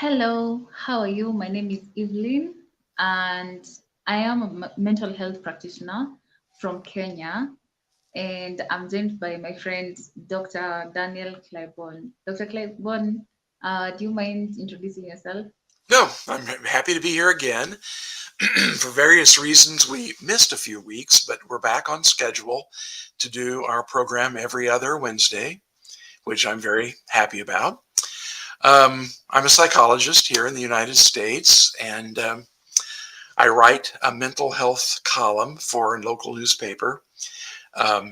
Hello, how are you? My name is Evelyn, and I am a mental health practitioner from Kenya, and I'm joined by my friend Dr. Daniel Claiborne. Dr. Claiborne, do you mind introducing yourself? No, I'm happy to be here again. For various reasons, we missed a few weeks, but we're back on schedule to do our program every other Wednesday, which I'm very happy about. I'm a psychologist here in the United States, and I write a mental health column for a local newspaper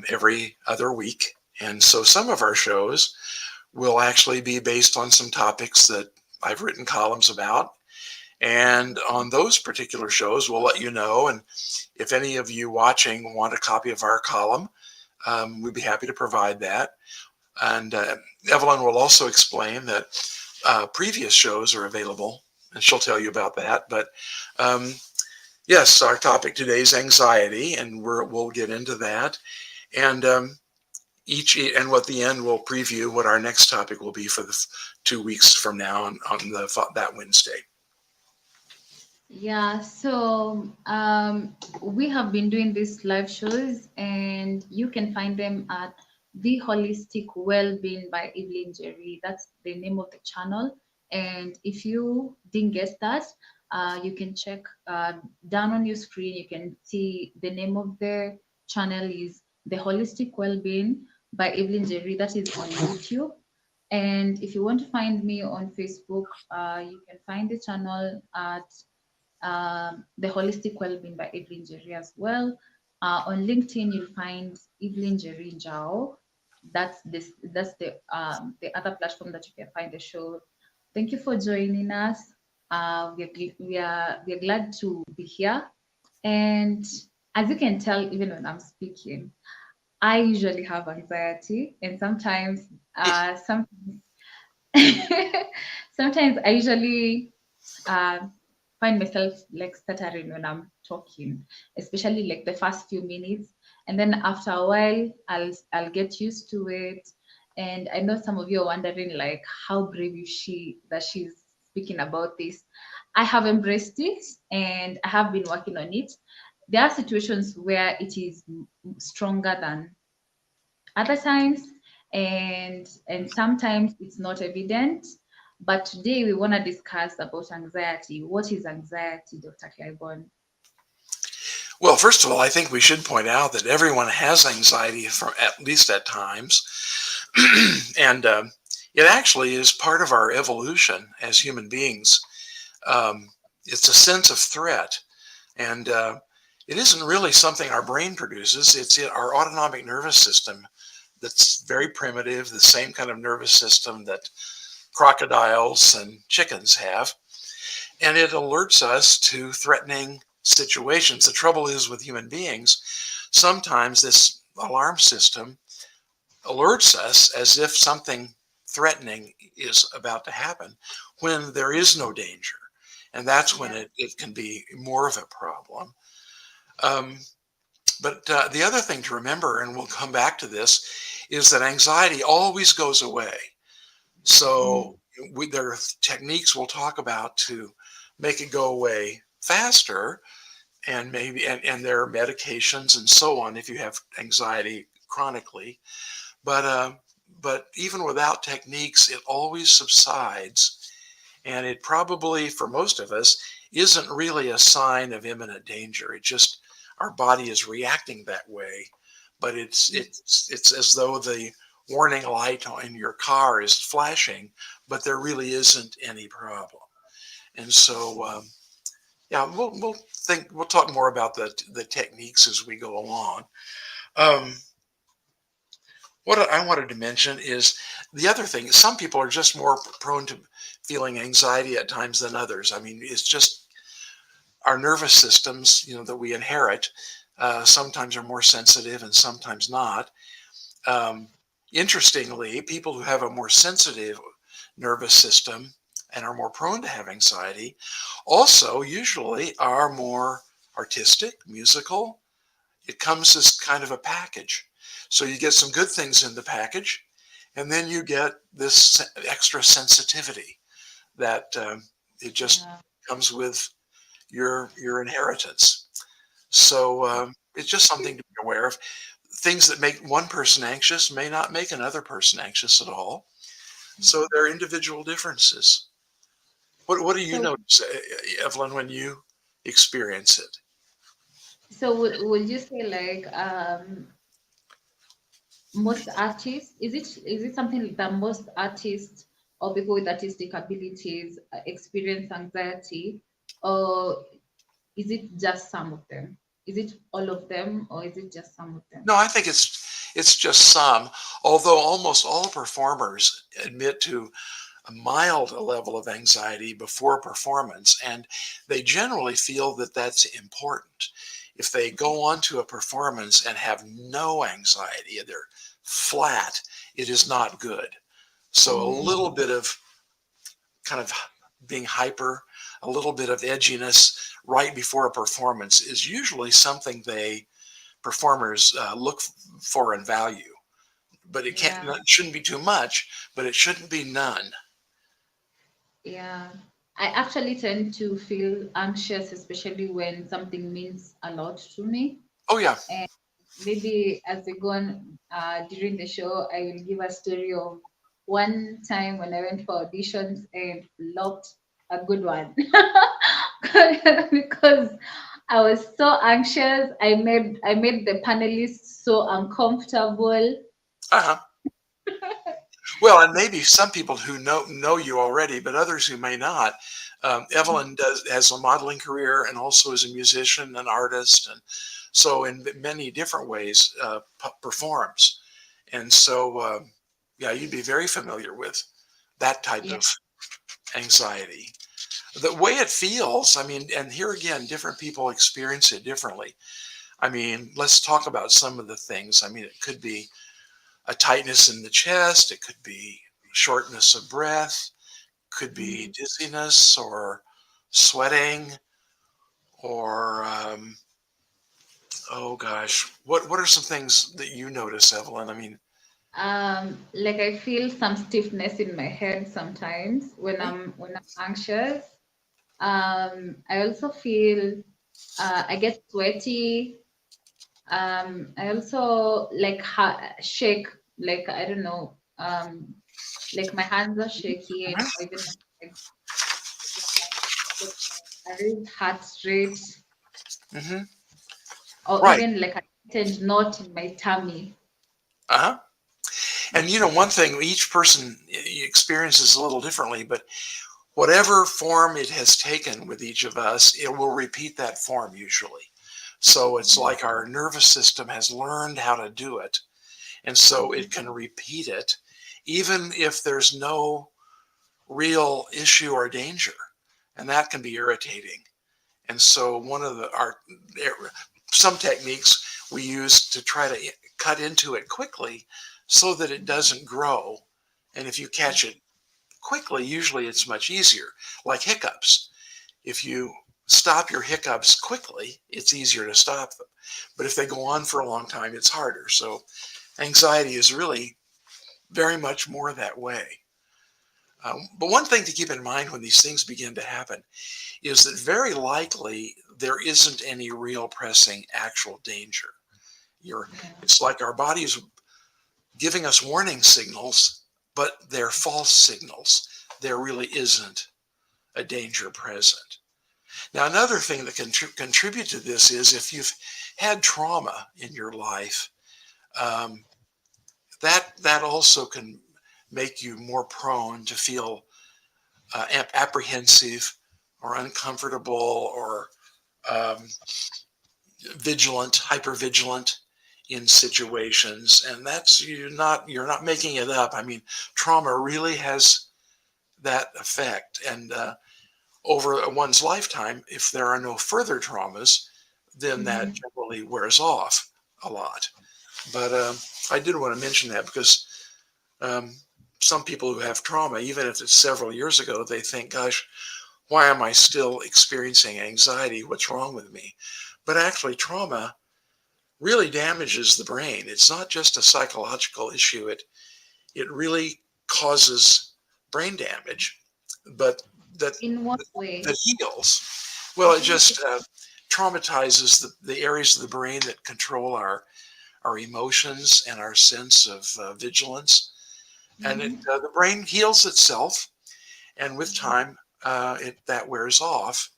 every other week. And so some of our shows will actually be based on some topics that I've written columns about. And on those particular shows, we'll let you know. And if any of you watching want a copy of our column, we'd be happy to provide that. And Evelyn will also explain that previous shows are available, and she'll tell you about that. But um, yes, our topic today is anxiety, and we'll get into that. And and at the end, we'll preview what our next topic will be for the 2 weeks from now on that Wednesday. Yeah, so we have been doing these live shows, and you can find them at The Holistic Wellbeing by Evelyn Jerry. That's the name of the channel. And if you didn't get that, you can check down on your screen. You can see the name of the channel is The Holistic Wellbeing by Evelyn Jerry. That is on YouTube. And if you want to find me on Facebook, you can find the channel at the Holistic Wellbeing by Evelyn Jerry as well. On LinkedIn, you'll find Evelyn Jerry Jao. That's this. That's the other platform that you can find the show. Thank you for joining us. We are glad to be here. And as you can tell, even when I'm speaking, I usually have anxiety, and sometimes sometimes I usually uh, find myself like stuttering when I'm talking, especially like the first few minutes, and then after a while, I'll get used to it. And I know some of you are wondering like how brave is she that she's speaking about this. I have embraced it, and I have been working on it. There are situations where it is stronger than other times, and sometimes it's not evident. But today we want to discuss about anxiety. What is anxiety, Dr. Claiborne? Well, first of all, I think we should point out that everyone has anxiety from at least at times, and it actually is part of our evolution as human beings. Um, it's a sense of threat, and it isn't really something our brain produces. It's our autonomic nervous system that's very primitive, the same kind of nervous system that crocodiles and chickens have, and it alerts us to threatening situations. The trouble is with human beings, sometimes this alarm system alerts us as if something threatening is about to happen when there is no danger. And that's when Yeah. it can be more of a problem. Um, but the other thing to remember, and we'll come back to this, is that anxiety always goes away. Mm. So there are techniques we'll talk about to make it go away faster, and and there are medications and so on if you have anxiety chronically. But uh, but even without techniques, it always subsides, And it probably, for most of us, isn't really a sign of imminent danger. It just, our body is reacting that way. But it's as though the warning light in your car is flashing, but there really isn't any problem. And so, yeah, we'll talk more about the techniques as we go along. Um, what I wanted to mention is the other thing. Some people are just more prone to feeling anxiety at times than others. I mean, it's just our nervous systems, that we inherit. Sometimes are more sensitive and sometimes not. Um, Interestingly, people who have a more sensitive nervous system and are more prone to have anxiety also usually are more artistic, musical. It comes as kind of a package. So you get some good things in the package, and then you get this extra sensitivity that it just Yeah. comes with your inheritance. So it's just something to be aware of. Things that make one person anxious may not make another person anxious at all. So there are individual differences. What do you So, notice, Evelyn, when you experience it? would you say like most artists, is it something that most artists or people with artistic abilities experience anxiety, or is it just some of them? Is it all of them, or is it just some of them? No, I think it's just some. Although almost all performers admit to a mild level of anxiety before performance, and they generally feel that that's important. If they go on to a performance and have no anxiety, they're flat, it is not good. So a Mm, little bit of kind of being hyper, a little bit of edginess right before a performance is usually something performers look for and value. But yeah, it shouldn't be too much, but it shouldn't be none. yeah. I actually tend to feel anxious, especially when something means a lot to me. Oh yeah. And maybe as we go on during the show, I will give a story of one time when I went for auditions and flopped a good one because I was so anxious. I made the panelists so uncomfortable. Uh-huh. Well, and maybe some people who know you already, but others who may not. Evelyn has a modeling career and also is a musician, an artist, and so in many different ways performs. And so, yeah, you'd be very familiar with that type Yeah, of anxiety. The way it feels, I mean, and here again, different people experience it differently. I mean, let's talk about some of the things. I mean, it could be a tightness in the chest, it could be shortness of breath, could be mhm. dizziness or sweating or oh gosh, what are some things that you notice, Evelyn? I mean, Like I feel some stiffness in my head sometimes when hmm, I'm anxious. I also feel I get sweaty. I also like shake, like I don't know, like my hands are shaky, and or even my legs, get a raised heart rate, hmm, or right, even like a tightened knot in my tummy. uh-huh. And one thing each person experiences a little differently, but whatever form it has taken with each of us, it will repeat that form usually. So it's like our nervous system has learned how to do it. And so it can repeat it, even if there's no real issue or danger. And that can be irritating. And so one of some techniques we use to try to cut into it quickly so that it doesn't grow. And if you catch it quickly, usually it's much easier, like hiccups. If you stop your hiccups quickly, it's easier to stop them. But if they go on for a long time, it's harder. So anxiety is really very much more that way. But one thing to keep in mind when these things begin to happen is that very likely there isn't any real pressing actual danger. Yeah, It's like our body is giving us warning signals, but they're false signals. There really isn't. a danger present. Now, another thing that can contribute to this is if you've had trauma in your life, um, that also can make you more prone to feel apprehensive or uncomfortable or um, vigilant, hyper vigilant in situations, and that's you're not making it up. I mean, trauma really has that effect, and over one's lifetime, if there are no further traumas, then that Mhm. generally wears off a lot. But I did want to mention that because um, some people who have trauma, even if it's several years ago, they think, gosh, why am I still experiencing anxiety? What's wrong with me? But actually, trauma really damages the brain. It's not just a psychological issue. It really causes brain damage, but that In what way? that heals. Well, it just traumatizes the areas of the brain that control our emotions and our sense of vigilance, and Mhm. the brain heals itself, and with time, it that wears off.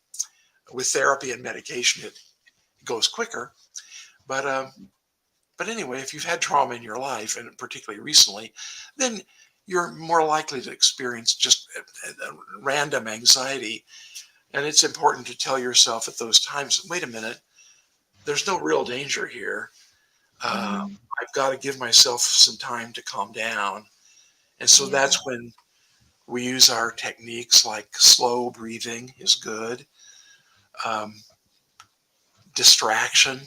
With therapy and medication, it goes quicker, but but anyway, if you've had trauma in your life, and particularly recently, then you're more likely to experience just random anxiety. And it's important to tell yourself at those times, wait a minute, there's no real danger here. Uh, Mhm. I've got to give myself some time to calm down. And so Yeah. that's when we use our techniques like slow breathing is good, um, distraction,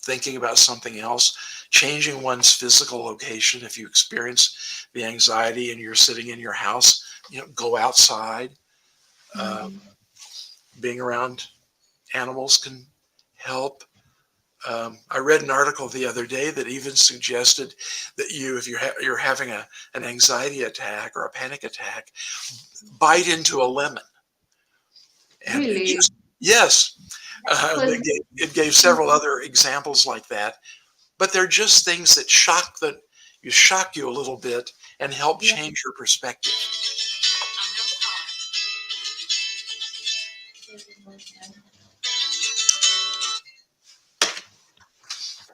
thinking about something else, changing one's physical location. If you experience the anxiety and you're sitting in your house, go outside. Uh, Mhm. being around animals can help. I read an article the other day that even suggested that if you're having an anxiety attack or a panic attack, bite into a lemon, and it Really? just yes, Because it gave several other examples like that. But they're just things that shock you a little bit and help yeah. change your perspective.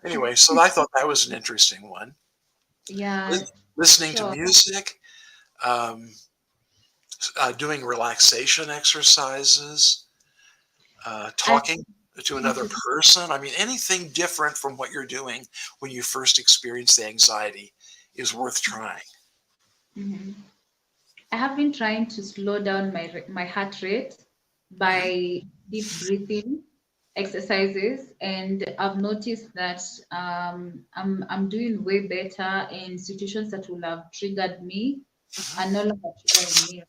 Anyway, so I thought that was an interesting one. Yeah. Listening to Sure. music, um, doing relaxation exercises, I talking to think another to. person. I mean, anything different from what you're doing when you first experience the anxiety is worth trying. Mhm. I have been trying to slow down my heart rate Mhm. by deep breathing exercises, and I've noticed that I'm doing way better in situations that will have triggered me are no longer triggering me.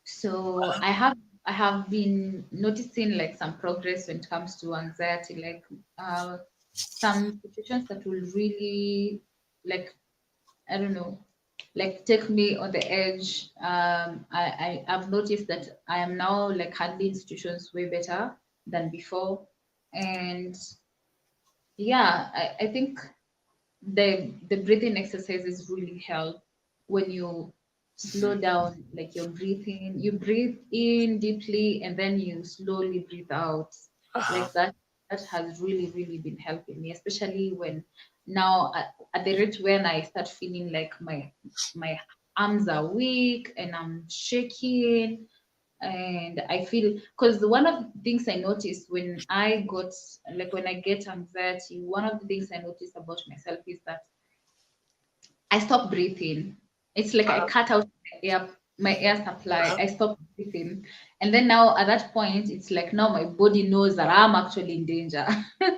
So I have been noticing like some progress when it comes to anxiety, like uh, some situations that will really like I don't know, like take me on the edge. I've noticed that I am now like handling situations way better than before, and yeah, I think the breathing exercises really help when you slow Mhm. down like your breathing. You breathe in deeply and then you slowly breathe out. Uh-huh. Like that has really been helping me, especially when now at the rate when I start feeling like my arms are weak and I'm shaking, and I feel because one of the things I noticed when I got like when I get anxiety, one of the things I noticed about myself is that I stop breathing. It's like I Uh-huh. cut out my air supply. Uh-huh. I stop breathing. And then now at that point, it's like now my body knows that I'm actually in danger.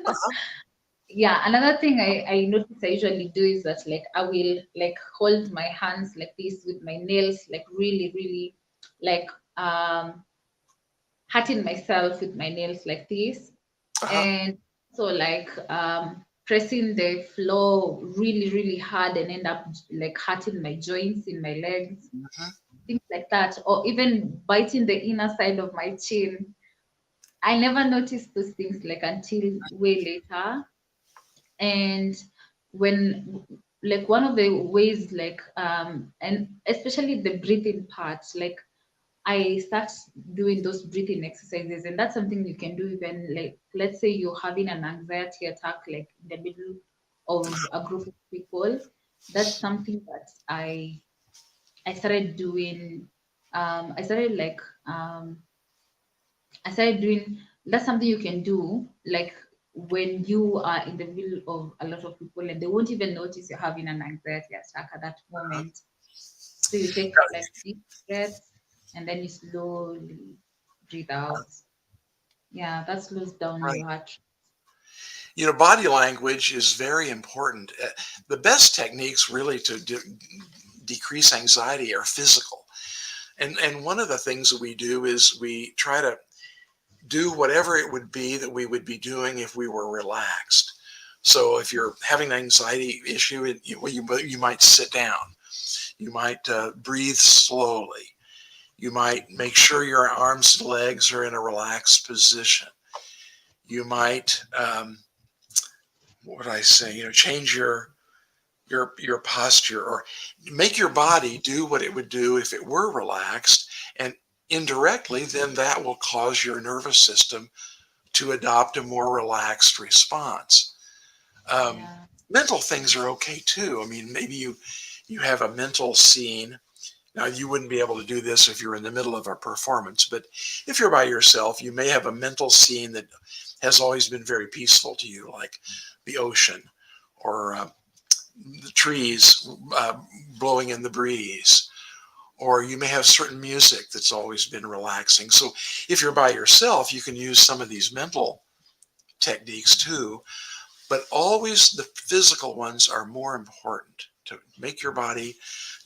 Uh-huh. Yeah, another thing I notice I usually do is that like I will like hold my hands like this with my nails, like really like hurting myself with my nails like this, Uh-huh. and so like pressing the floor really hard and end up like hurting my joints in my legs, Mhm. things like that, or even biting the inner side of my chin. I never noticed those things like until way later. And when like one of the ways like and especially the breathing part, like I start doing those breathing exercises, and that's something you can do even like, let's say you're having an anxiety attack like in the middle of a group of people. That's something that I started doing. I started like I started doing. That's something you can do like when you are in the middle of a lot of people and they won't even notice you're having an anxiety attack at that moment. So you take like deep breaths and then you slowly breathe out. Yeah, that slows down Right. your heart. Body language is very important. The best techniques really to decrease anxiety are physical. And one of the things that we do is we try to do whatever it would be that we would be doing if we were relaxed. So if you're having an anxiety issue, you might sit down. You might breathe slowly. You might make sure your arms and legs are in a relaxed position. You might, what would I say? Change your posture, or make your body do what it would do if it were relaxed, and indirectly, then that will cause your nervous system to adopt a more relaxed response. Um, Yeah, Mental things are okay too. I mean, maybe you have a mental scene. Now, you wouldn't be able to do this if you're in the middle of a performance, but if you're by yourself, you may have a mental scene that has always been very peaceful to you, like the ocean, or the trees blowing in the breeze, or you may have certain music that's always been relaxing. So if you're by yourself, you can use some of these mental techniques too, but always the physical ones are more important to make your body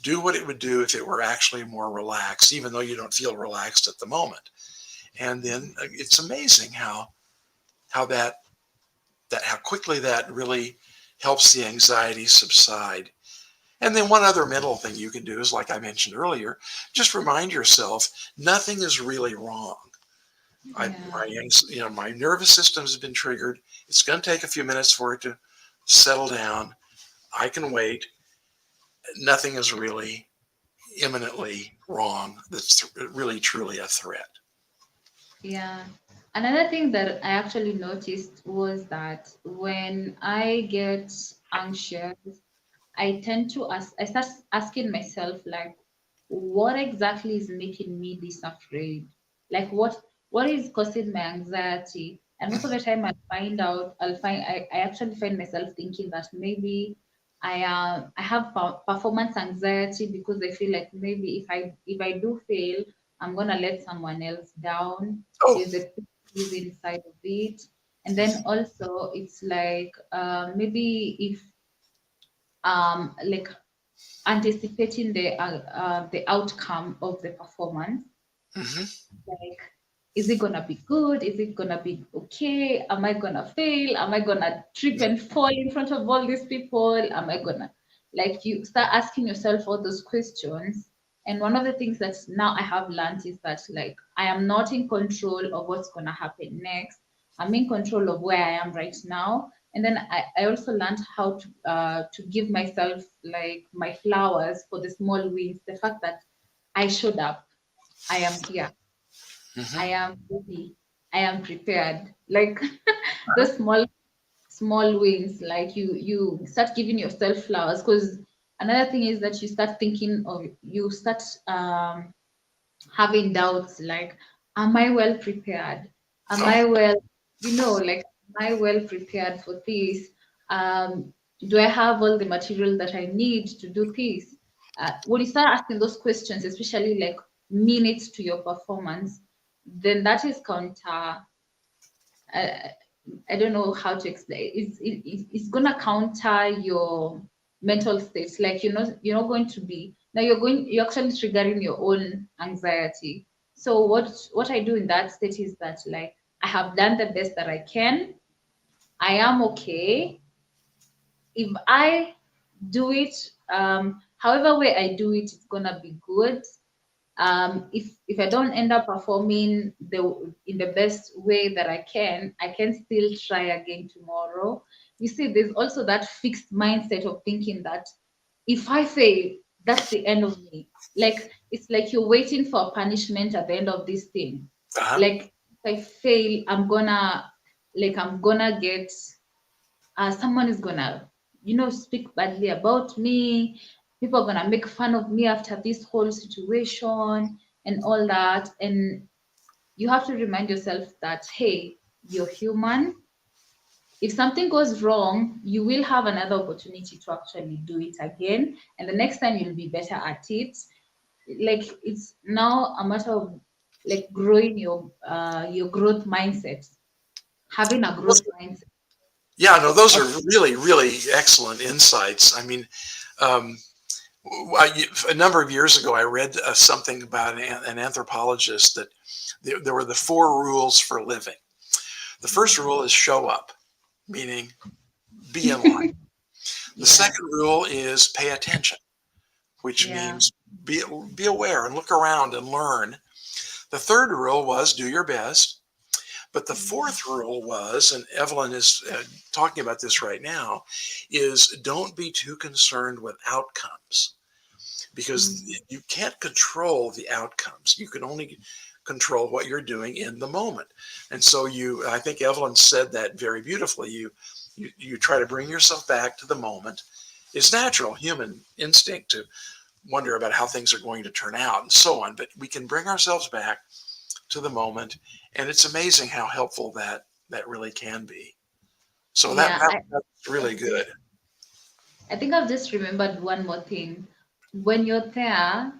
do what it would do if it were actually more relaxed, even though you don't feel relaxed at the moment. And then it's amazing how that how quickly that really helps the anxiety subside. And then one other mental thing you can do is, like I mentioned earlier, just remind yourself nothing is really wrong. yeah, My nervous system has been triggered. It's going to take a few minutes for it to settle down. I can wait. Nothing is really imminently wrong. That's really truly a threat. yeah. Another thing that I actually noticed was that when I get anxious, I tend to ask, I start asking myself, like, what exactly is making me this afraid? Like, what is causing my anxiety? And most of the time, I actually find myself thinking that maybe I have performance anxiety because I feel like maybe if I do fail, I'm gonna let someone else down. Oh, There's a piece inside of it, and then also it's like maybe if like anticipating the outcome of the performance, hmm, like, is it gonna be good, is it gonna be okay, am I gonna fail, am I gonna trip and fall in front of all these people, am I gonna, like, you start asking yourself all those questions. And one of the things that now I have learned is that, like, I am not in control of what's gonna happen next. I'm in control of where I am right now. And then I also learned how to give myself like my flowers for the small wins, the fact that I showed up, I am here, I hmm, am ready, I am prepared. Like those small wins, like you start giving yourself flowers. Because another thing is that you start having doubts, like, am I well prepared? Am oh, I well, like, am I well prepared for this? Um, do I have all the material that I need to do this? When you start asking those questions, especially like minutes to your performance, then that is counter. Uh, I don't know how to explain. It's gonna counter your mental state. Like, you're not going to be now. You're actually triggering your own anxiety. So what I do in that state is that, like, I have done the best that I can. I am okay. If I do it, however way I do it, it's gonna be good. If I don't end up performing in the best way that I can still try again tomorrow. You see, there's also that fixed mindset of thinking that if I fail, that's the end of me. Like it's like you're waiting for a punishment at the end of this thing. Uh-huh. Like if I fail, I'm gonna get someone is gonna, speak badly about me. People are gonna make fun of me after this whole situation and all that. And you have to remind yourself that, hey, you're human. If something goes wrong, you will have another opportunity to actually do it again. And the next time you'll be better at it. Like it's now a matter of like growing your growth mindset, having a growth mindset. Yeah, no, those Of, are really, really excellent insights. I mean, um, a number of years ago, I read something about an anthropologist that there were the four rules for living. The first rule is show up, meaning be in line. The yeah, second rule is pay attention, which yeah. means be, be aware and look around and learn. The third rule was do your best. But the fourth rule was, and Evelyn is talking about this right now, is don't be too concerned with outcomes because Mm. you can't control the outcomes. You can only control what you're doing in the moment. And so I think Evelyn said that very beautifully. You try to bring yourself back to the moment. It's natural human instinct to wonder about how things are going to turn out and so on, but we can bring ourselves back to the moment, and it's amazing how helpful that really can be. So Yeah, that's really I've good. just I think I've just remembered one more thing. When you're there,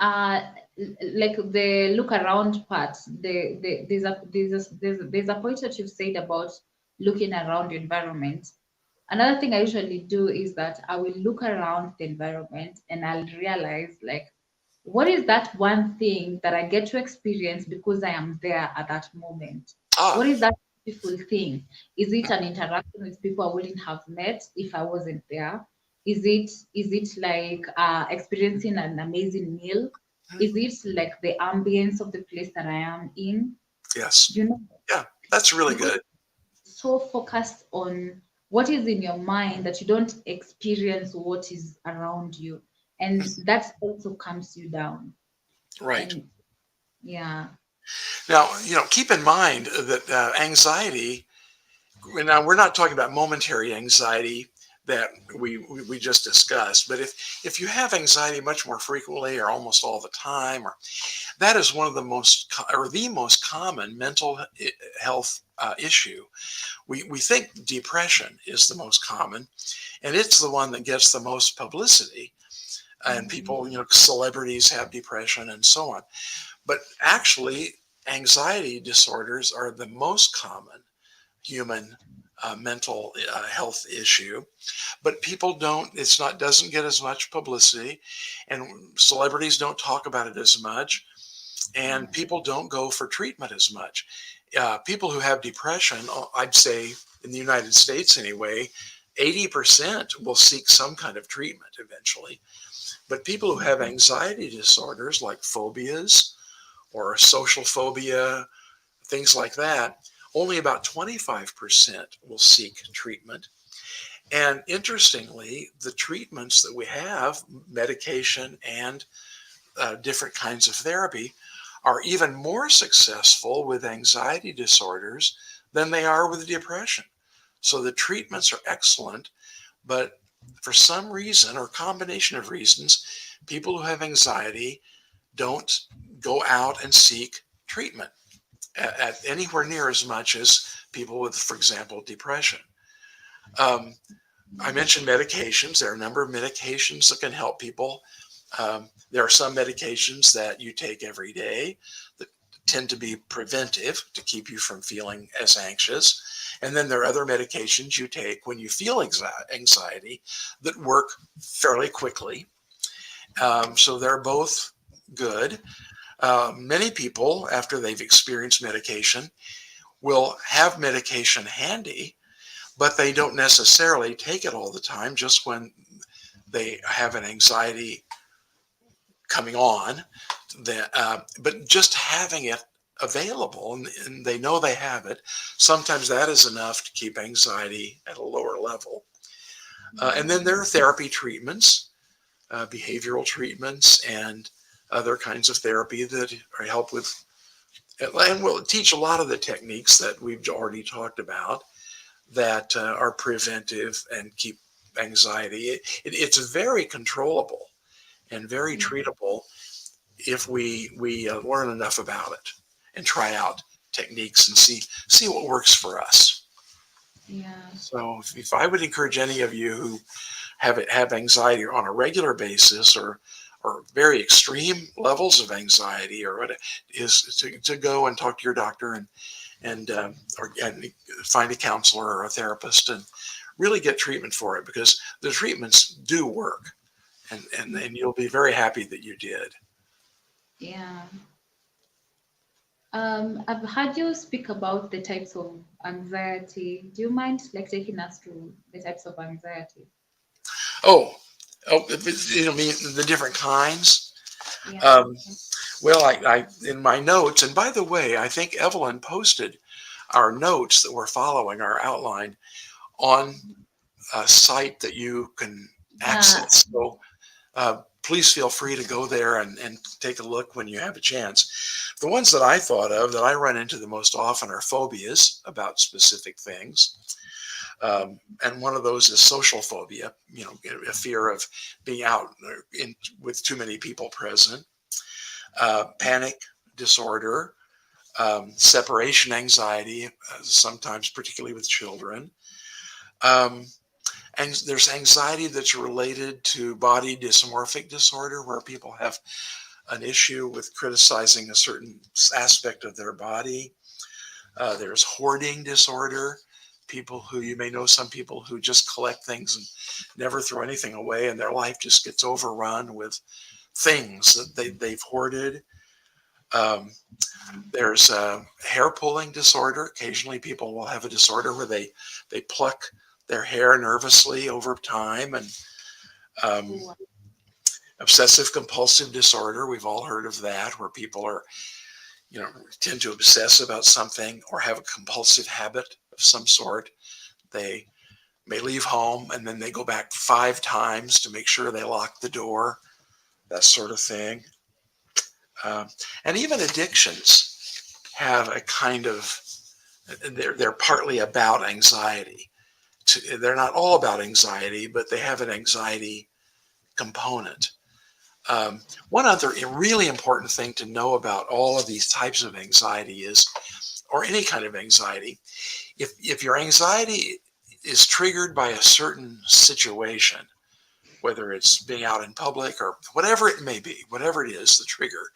like the look around part, there's a point that you've said about looking around your environment. Another thing I usually do is that I will look around the environment and I'll realize, like, what is that one thing that I get to experience because I am there at that moment? Ah, What is that beautiful thing? Is it an interaction with people I wouldn't have met if I wasn't there? Is it like experiencing an amazing meal? Is it like the ambience of the place that I am in? yes, You know, yeah, that's really because good. so focused on what is in your mind that you don't experience what is around you, and that also calms you down. Right. And yeah. Now, keep in mind that anxiety. Now, we're not talking about momentary anxiety that we just discussed, but if you have anxiety much more frequently or almost all the time, or that is one of the most common mental health issue. We think depression is the most common, and it's the one that gets the most publicity. And Mhm. people, celebrities have depression and so on. But actually, anxiety disorders are the most common human mental health issue. But people doesn't get as much publicity, and celebrities don't talk about it as much, and people don't go for treatment as much. People who have depression, I'd say in the United States anyway, 80% will seek some kind of treatment eventually. But people who have anxiety disorders like phobias or social phobia, things like that, only about 25% will seek treatment. And interestingly, the treatments that we have, medication and different kinds of therapy, are even more successful with anxiety disorders than they are with depression. So the treatments are excellent, but for some reason or combination of reasons, people who have anxiety don't go out and seek treatment at anywhere near as much as people with, for example, depression. Um, I mentioned medications. There are a number of medications that can help people. There are some medications that you take every day that tend to be preventive to keep you from feeling as anxious. And then there are other medications you take when you feel anxiety that work fairly quickly. So they're both good. Many people, after they've experienced medication, will have medication handy, but they don't necessarily take it all the time, just when they have an anxiety coming on. But just having it available and they know they have it, sometimes that is enough to keep anxiety at a lower level. And then there are therapy treatments. behavioral treatments and other kinds of therapy that help with, and we'll teach a lot of the techniques that we've already talked about that are preventive and keep anxiety. It's very controllable and very Yeah. treatable if we learn enough about it and try out techniques and see what works for us. Yeah. So if I would encourage any of you who have anxiety on a regular basis or very extreme levels of anxiety or what is to go and talk to your doctor and find a counselor or a therapist and really get treatment for it, because the treatments do work, and you'll be very happy that you did. Yeah. I've heard you speak about the types of anxiety. Do you mind like taking us through the types of anxiety? Oh, you know, mean the different kinds. Yeah. Um, well, I in my notes, and by the way, I think Evelyn posted our notes that we're following, our outline, on a site that you can Yeah. access. So please feel free to go there and take a look when you have a chance. The ones that I thought of that I run into the most often are phobias about specific things. And one of those is social phobia, you know, a fear of being out with too many people present. Panic disorder, separation anxiety, sometimes particularly with children. Um, and there's anxiety that's related to body dysmorphic disorder, where people have an issue with criticizing a certain aspect of their body. There's hoarding disorder. People who, you may know some people who just collect things and never throw anything away, and their life just gets overrun with things that they've hoarded. Um, there's hair pulling disorder. Occasionally, people will have a disorder where they pluck their hair nervously over time, and um, Oh, obsessive compulsive disorder. We've all heard of that, where people are, you know, tend to obsess about something or have a compulsive habit of some sort. They may leave home and then they go back 5 times to make sure they lock the door, that sort of thing. Um, and even addictions have a kind of, they're partly about anxiety. They're not all about anxiety, but they have an anxiety component. One other really important thing to know about all of these types of anxiety is, or any kind of anxiety, if your anxiety is triggered by a certain situation, whether it's being out in public or whatever it may be, whatever it is, the trigger,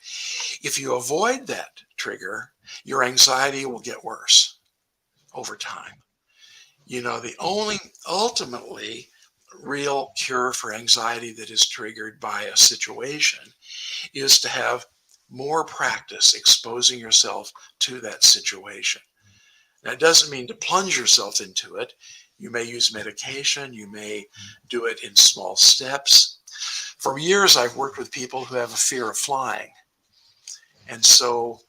if you avoid that trigger, your anxiety will get worse over time. You know, the only ultimately real cure for anxiety that is triggered by a situation is to have more practice exposing yourself to that situation. Now, it doesn't mean to plunge yourself into it. You may use medication, you may do it in small steps. For years, I've worked with people who have a fear of flying. And so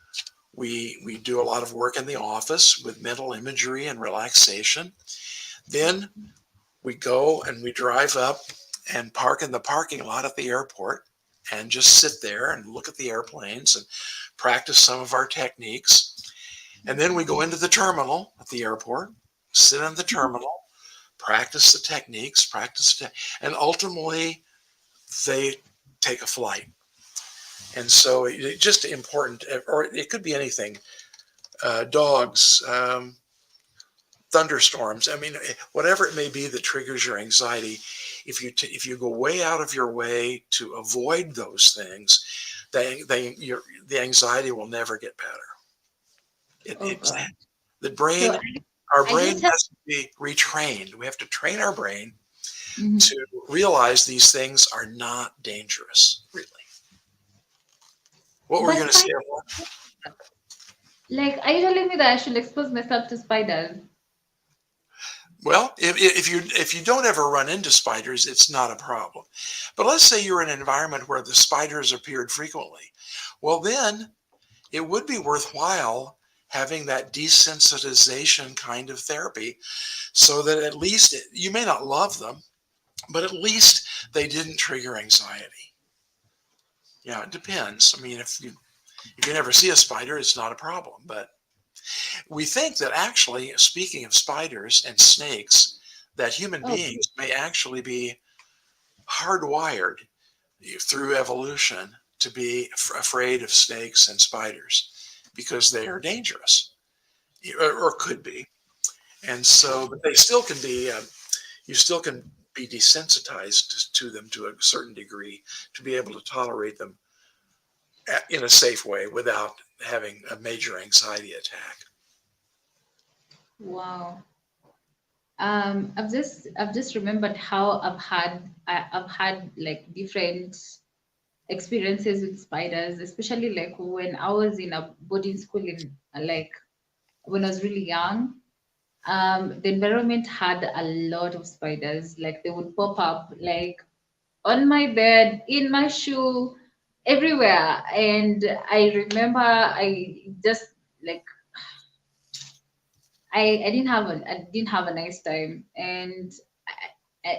we do a lot of work in the office with mental imagery and relaxation. Then we go and we drive up and park in the parking lot at the airport and just sit there and look at the airplanes and practice some of our techniques. And then we go into the terminal at the airport, sit in the terminal, practice the techniques, and ultimately they take a flight. And so it's just important, or it could be anything, dogs, thunderstorms. I mean, whatever it may be that triggers your anxiety, if you go way out of your way to avoid those things, the anxiety will never get better. oh It's God. the So brain. Our I brain just have. has to be retrained. We have to train our brain Mhm. to realize these things are not dangerous. Really, what were you But going to say? spiders, like, are you telling me that I should expose myself to spiders? Well, if you don't ever run into spiders, it's not a problem. But let's say you're in an environment where the spiders appeared frequently. Well, then it would be worthwhile having that desensitization kind of therapy, so that at least you may not love them, but at least they didn't trigger anxiety. Yeah, it depends. I mean, if you never see a spider, it's not a problem. But we think that actually, speaking of spiders and snakes, that human Oh, beings may actually be hardwired through evolution to be afraid of snakes and spiders because they are dangerous, or could be. And so, but they still can be, you still can be desensitized to them to a certain degree to be able to tolerate them in a safe way without having a major anxiety attack. wow. I've just remembered how I've had like different experiences with spiders, especially like when I was in a boarding school in like when I was really young. The environment had a lot of spiders. Like they would pop up like on my bed, in my shoe, everywhere. And I remember I just like I didn't have a nice time. And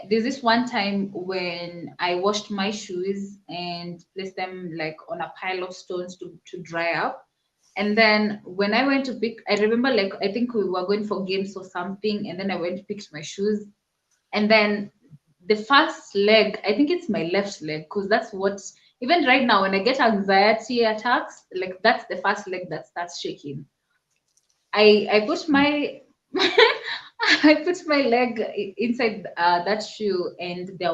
there's this one time when I washed my shoes and placed them like on a pile of stones to dry up. And then when I went to pick, I remember like I think we were going for games or something, and then I went to pick my shoes, and then the first leg, I think it's my left leg, because that's what, even right now when I get anxiety attacks, like that's the first leg that starts shaking. I put my I put my leg inside that shoe, and there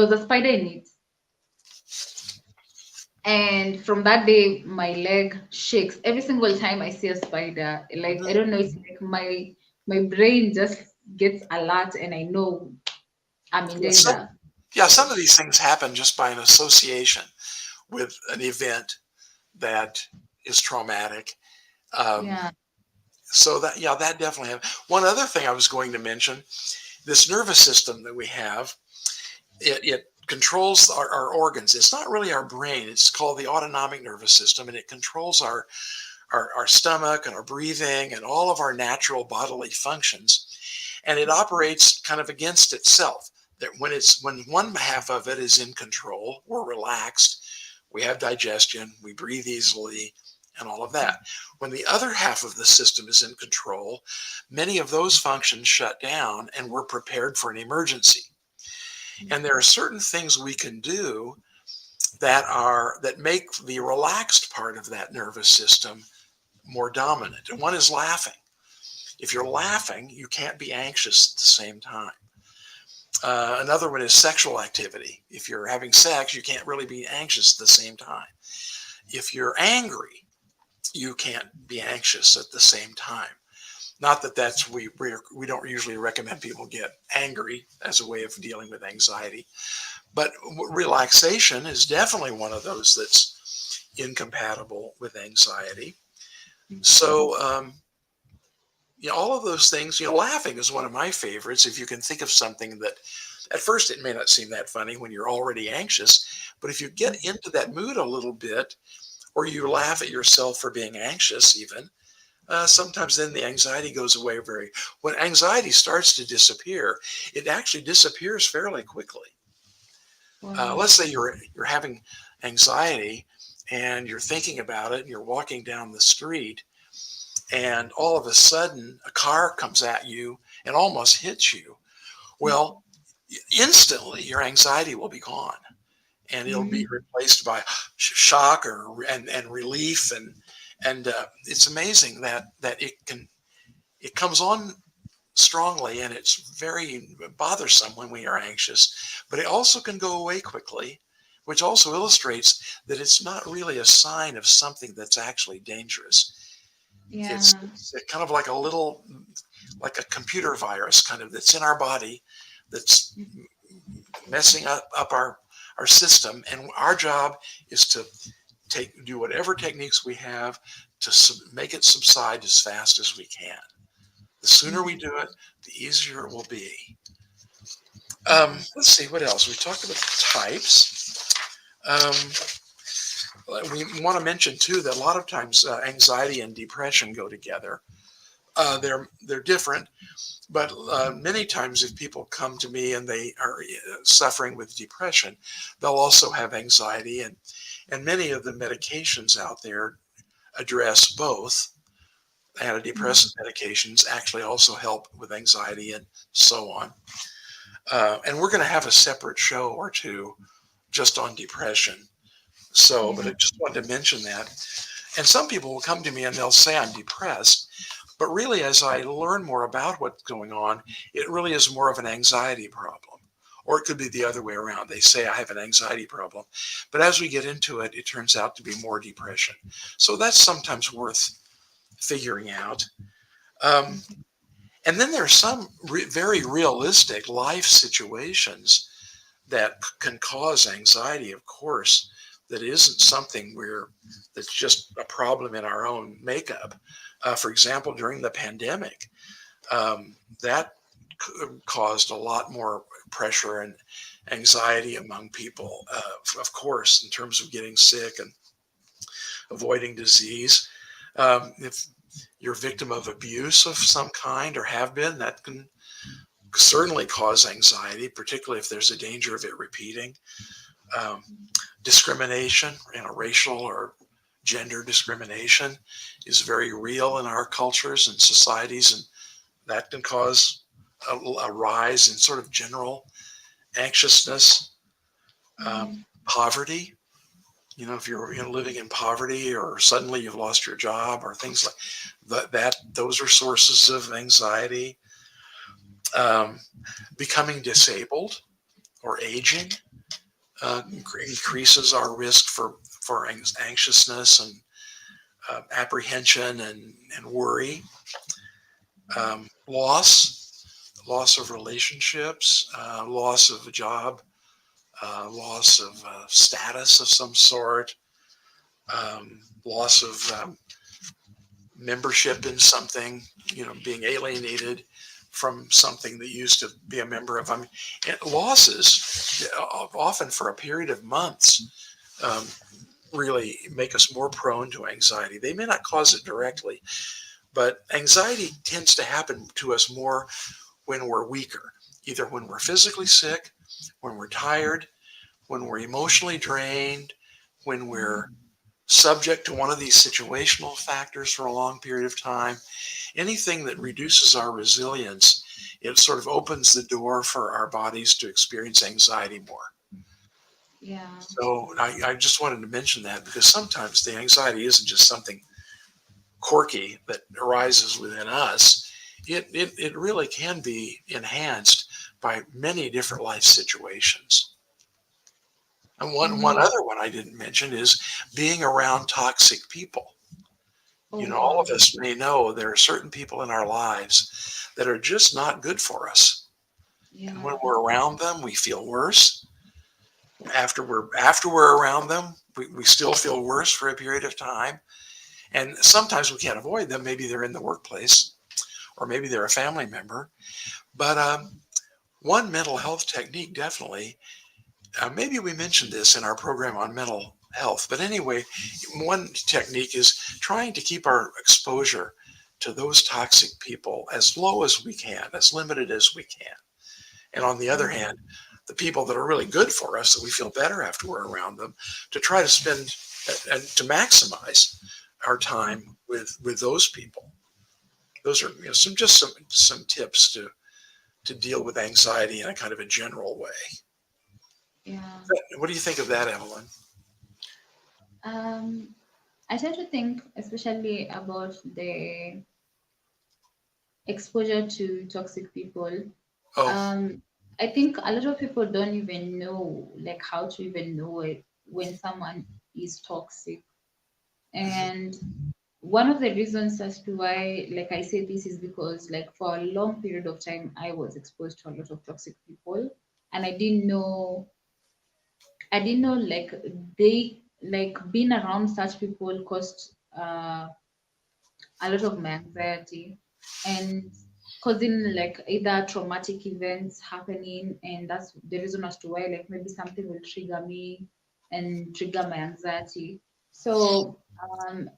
was a spider in it. And from that day, my leg shakes every single time I see a spider. Like I Mhm. don't know, it's like my brain just gets alert, and I know I'm in Yeah, some, danger. yeah, some of these things happen just by an association with an event that is traumatic. Um, Yeah. so that, yeah, that definitely happened. One other thing I was going to mention, this nervous system that we have, it controls our organs. It's not really our brain. It's called the autonomic nervous system, and it controls our stomach and our breathing and all of our natural bodily functions. And it operates kind of against itself. That when one half of it is in control, we're relaxed, we have digestion, we breathe easily, and all of that. When the other half of the system is in control, many of those functions shut down and we're prepared for an emergency. And there are certain things we can do that make the relaxed part of that nervous system more dominant. And one is laughing. If you're laughing, you can't be anxious at the same time. Another one is sexual activity. If you're having sex, you can't really be anxious at the same time. If you're angry, you can't be anxious at the same time. Not that we don't usually recommend people get angry as a way of dealing with anxiety, but relaxation is definitely one of those that's incompatible with anxiety. So all of those things, laughing is one of my favorites. If you can think of something that at first it may not seem that funny when you're already anxious, but if you get into that mood a little bit, or you laugh at yourself for being anxious, even sometimes then the anxiety goes away. When anxiety starts to disappear, it actually disappears fairly quickly. Wow. Let's say you're having anxiety and you're thinking about it, and you're walking down the street, and all of a sudden a car comes at you and almost hits you. Well, instantly your anxiety will be gone, and it'll be Mhm. replaced by shock and relief, and it's amazing that it comes on strongly, and it's very bothersome when we are anxious, but it also can go away quickly, which also illustrates that it's not really a sign of something that's actually dangerous. It's, Yeah. it's kind of like like a computer virus kind of that's in our body that's messing up our system. And our job is to do whatever techniques we have to make it subside as fast as we can. The sooner we Mhm. do it, the easier it will be. Yeah. Let's see what else. We talked about the types. Um, we want to mention too that a lot of times anxiety and depression go together. They're different, But many times, if people come to me and they are suffering with depression, they'll also have anxiety, and many of the medications out there address both. Antidepressant medications actually also help with anxiety and so on. And we're going to have a separate show or two just on depression. So, but Yeah. I just wanted to mention that. And some people will come to me and they'll say I'm depressed, but really, as I learn more about what's going on, it really is more of an anxiety problem. Or it could be the other way around. They say I have an anxiety problem, but as we get into it, it turns out to be more depression. So that's sometimes worth figuring out. Um, Okay. and then there are some very realistic life situations that can cause anxiety, of course, that isn't something that's just a problem in our own makeup. For example, during the pandemic, that caused a lot more pressure and anxiety among people, of course, in terms of getting sick and avoiding disease. If you're a victim of abuse of some kind or have been, that can certainly cause anxiety, particularly if there's a danger of it repeating. Um, Discrimination, racial or gender discrimination is very real in our cultures and societies, and that can cause a rise in sort of general anxiousness. Yeah. Poverty, if you're living in poverty or suddenly you've lost your job or things like that, those are sources of anxiety. Um, Becoming disabled or aging increases our risk for anxiousness and apprehension and worry. Loss of relationships, loss of a job, loss of status of some sort, loss of membership in something, being alienated from something that used to be a member of. I mean, losses, often for a period of months, um, really make us more prone to anxiety. They may not cause it directly, but anxiety tends to happen to us more when we're weaker, either when we're physically sick, when we're tired, when we're emotionally drained, when we're subject to one of these situational factors for a long period of time. Anything that reduces our resilience, it sort of opens the door for our bodies to experience anxiety more. Yeah. So I just wanted to mention that because sometimes the anxiety isn't just something quirky that arises within us. It really can be enhanced by many different life situations. And one Yeah. other one I didn't mention is being around toxic people. Oh, All of wow. us may know there are certain people in our lives that are just not good for us. And when Yeah. we're around them, we feel worse. After we're around them, we still feel worse for a period of time. And sometimes we can't avoid them. Maybe they're in the workplace, or maybe they're a family member. But one mental health technique, definitely, maybe we mentioned this in our program on mental health, but anyway, one technique is trying to keep our exposure to those toxic people as low as we can, as limited as we can. And on the other Yeah. hand, the people that are really good for us, that we feel better after we're around them, to try to spend and to maximize our time with those people. Those are some tips to deal with anxiety in a kind of a general way. Yeah. What do you think of that, Evelyn? Um, I tend to think, especially about the exposure to toxic people. Oh, Um, I think a lot of people don't even know, like, how to even know it when someone is toxic. mhm. And one of the reasons as to why, like I say this, is because, like, for a long period of time, I was exposed to a lot of toxic people, and I didn't know, like, they, like, being around such people caused a lot of my anxiety and causing, like, either traumatic events happening, and that's the reason as to why, like, maybe something will trigger me and trigger my anxiety. So,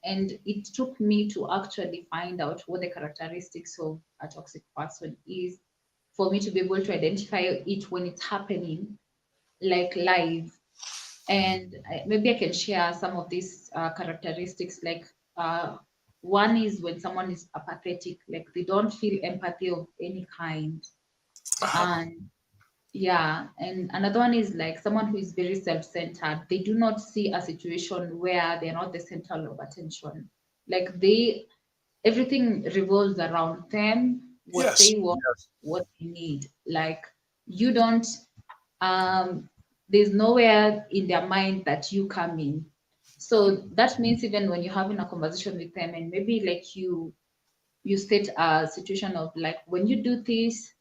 and it took me to actually find out what the characteristics of a toxic person is for me to be able to identify it when it's happening, like live. And maybe I can share some of these characteristics. Like, one is when someone is apathetic, like they don't feel empathy of any kind. Uh-huh. And yeah, and another one is like someone who is very self-centered. They do not see a situation where they're not the center of attention. Like everything revolves around them, what Yes. they want, what they need. Like you don't, um, there's nowhere in their mind that you come in. So that means even when you're having a conversation with them, and maybe like you state a situation of like, when you do this,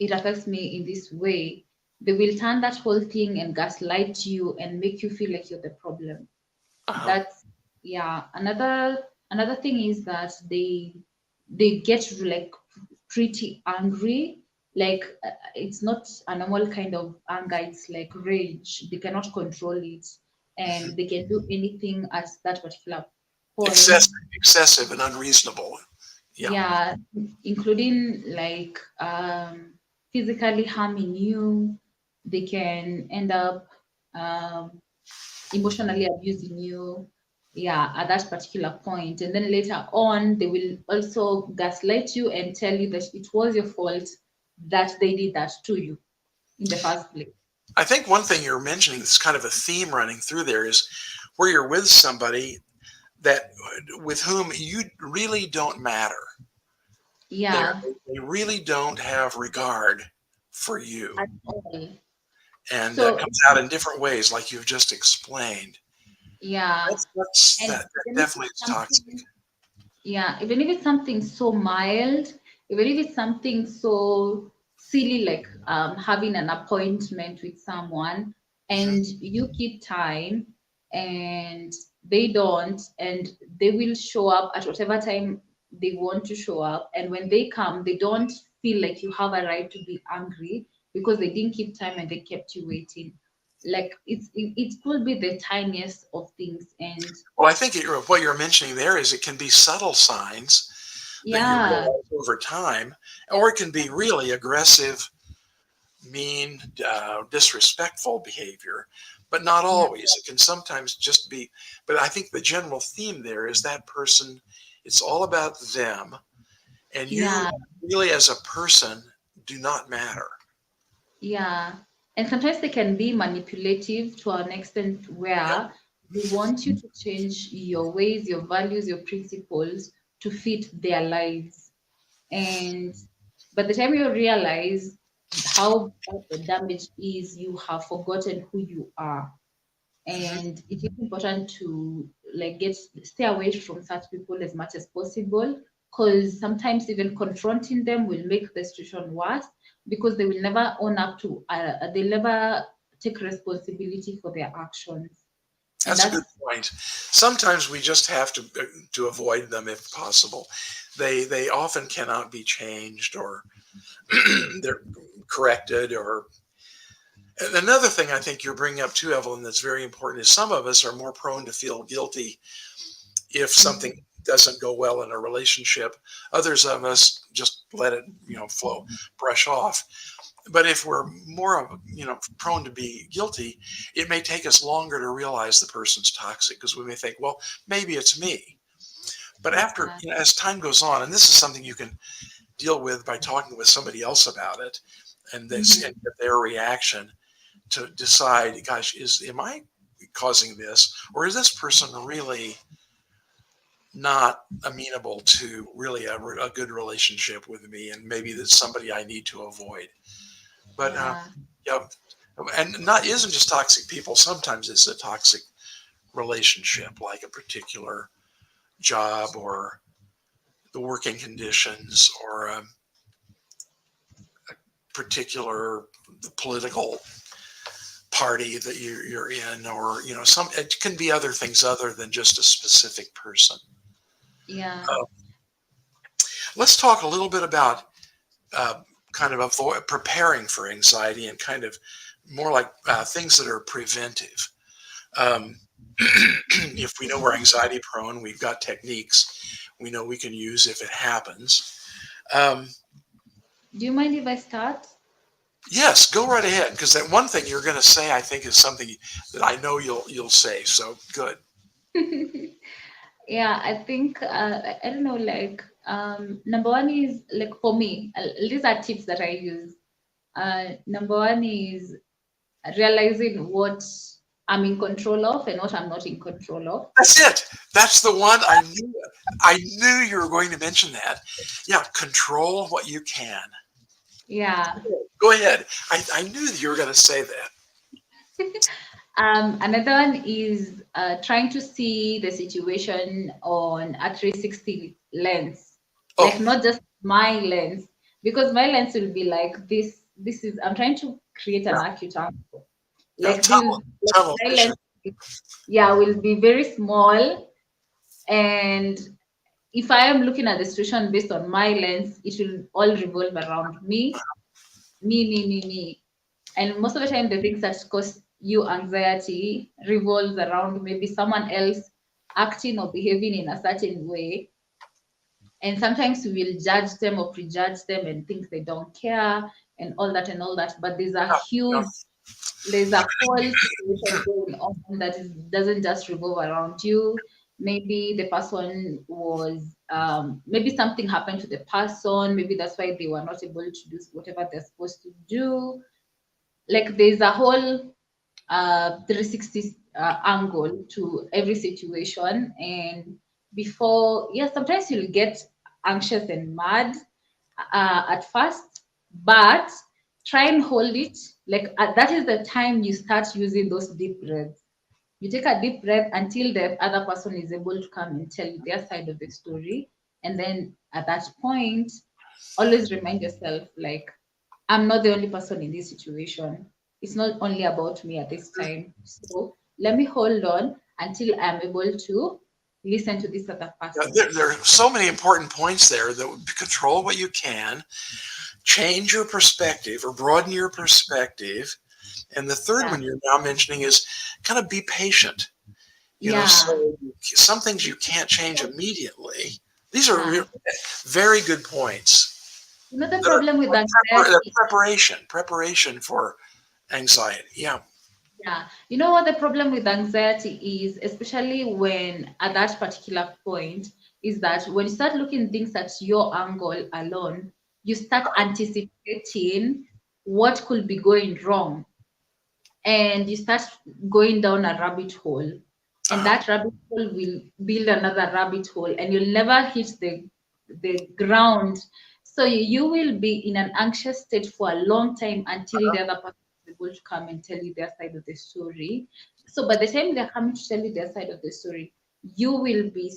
it affects me in this way, they will turn that whole thing and gaslight you and make you feel like you're the problem. Uh-huh. That's, yeah. Another thing is that they get like pretty angry. Like, it's not a normal kind of anger, it's like rage. They cannot control it, and they can do anything at that particular point. Excessive and unreasonable. Yeah. Yeah, including like physically harming you. They can end up um, emotionally abusing you, yeah, at that particular point. And then later on, they will also gaslight you and tell you that it was your fault that they did that to you in the first place. I think one thing you're mentioning that's kind of a theme running through there is where you're with somebody that with whom you really don't matter. They're, Yeah, they really don't have regard for you. at all. And that So comes out in different ways, like you've just explained. yeah, and That even if definitely it's is toxic. something, yeah, even if it's something so mild, even if it's something so silly like having an appointment with someone Mhm. and you keep time and they don't, and they will show up at whatever time they want to show up. And when they come, they don't feel like you have a right to be angry because they didn't keep time and they kept you waiting. Like it could be the tiniest of things. And Well, I think what you're mentioning there is it can be subtle signs that you yeah, realize over time, or it can be really aggressive, mean, disrespectful behavior, but not yeah, always. It can sometimes just be, but I think the general theme there is that person, it's all about them, and you yeah. really, as a person, do not matter. Yeah. And sometimes they can be manipulative to an extent Yep. where they want you to change your ways, your values, your principles to fit their lives. And by the time you realize how bad the damage is, you have forgotten who you are. Mhm. And it is important to like get stay away from such people as much as possible, because sometimes even confronting them will make the situation worse because they will never own up to they'll never take responsibility for their actions. And That's a good that's, point. Sometimes we just have to avoid them if possible. They often cannot be changed or they're corrected. Or and another thing I think you're bringing up too, Evelyn, that's very important is some of us are more prone to feel guilty if mhm, something doesn't go well in a relationship. Others of us just let it flow, brush off. But if we're more of prone to be guilty, it may take us longer to realize the person's toxic because we may think, well, maybe it's me. But after, yeah, as time goes on, and this is something you can deal with by talking with somebody else about it, and mhm, get their reaction to decide, gosh, is am I causing this, or is this person really not amenable to really a good relationship with me, and maybe that's somebody I need to avoid. But yeah, yeah, and not isn't just toxic people. Sometimes it's a toxic relationship, like a particular job or the working conditions or a particular political party that you're in, or some it can be other things other than just a specific person. yeah, Uh, let's talk a little bit about uh, kind of preparing for anxiety and kind of more like things that are preventive. If we know we're anxiety prone, we've got techniques we know we can use if it happens. Um, Do you mind if I start? yes, go right ahead, because that one thing you're going to say, I think, is something that I know you'll say. So good. Yeah, I think I don't know, like number one is like for me, these are tips that I use. Number one is realizing what I'm in control of and what I'm not in control of. That's it. That's the one I knew. I knew you were going to mention that. Yeah, control what you can. Yeah. Go ahead. I knew that you were going to say that. Another one is trying to see the situation on a 360 lens, like Oh, not just my lens, because my lens will be like this. This is I'm trying to create yeah, an acute angle. yeah. Like this, like Tunnel my vision. lens, yeah, will be very small, and if I am looking at the situation based on my lens, it will all revolve around me. And most of the time, the things that cause you anxiety revolves around maybe someone else acting or behaving in a certain way. And sometimes we will judge them or prejudge them and think they don't care and all that and all that. But Yeah, there's a whole situation going on that doesn't just revolve around you. Maybe the person was, maybe something happened to the person. Maybe that's why they were not able to do whatever they're supposed to do. Like there's a whole 360 angle to every situation. And before, yeah, sometimes you'll get anxious and mad at first, but try and hold it. Like that is the time you start using those deep breaths. You take a deep breath until the other person is able to come and tell you their side of the story. And then at that point, always remind yourself, like, I'm not the only person in this situation. It's not only about me at this time. So let me hold on until I'm able to listen to this other yeah, person. there are so many important points there that would control what you can, change your perspective or broaden your perspective. And the third Yeah. one you're now mentioning is kind of be patient. Yeah. So some things you can't change immediately. These are Yeah. very good points. You know the They're, problem with they're anxiety. preparation for anxiety. Yeah. Yeah. You know what the problem with anxiety is, especially when at that particular point, is that when you start looking things at your angle alone, you start anticipating what could be going wrong, and you start going down a rabbit hole, and Uh-huh. that rabbit hole will build another rabbit hole, and you'll never hit the ground. So you will be in an anxious state for a long time until the other person is able to come and tell you their side of the story. So by the time they're coming to tell you their side of the story, you will be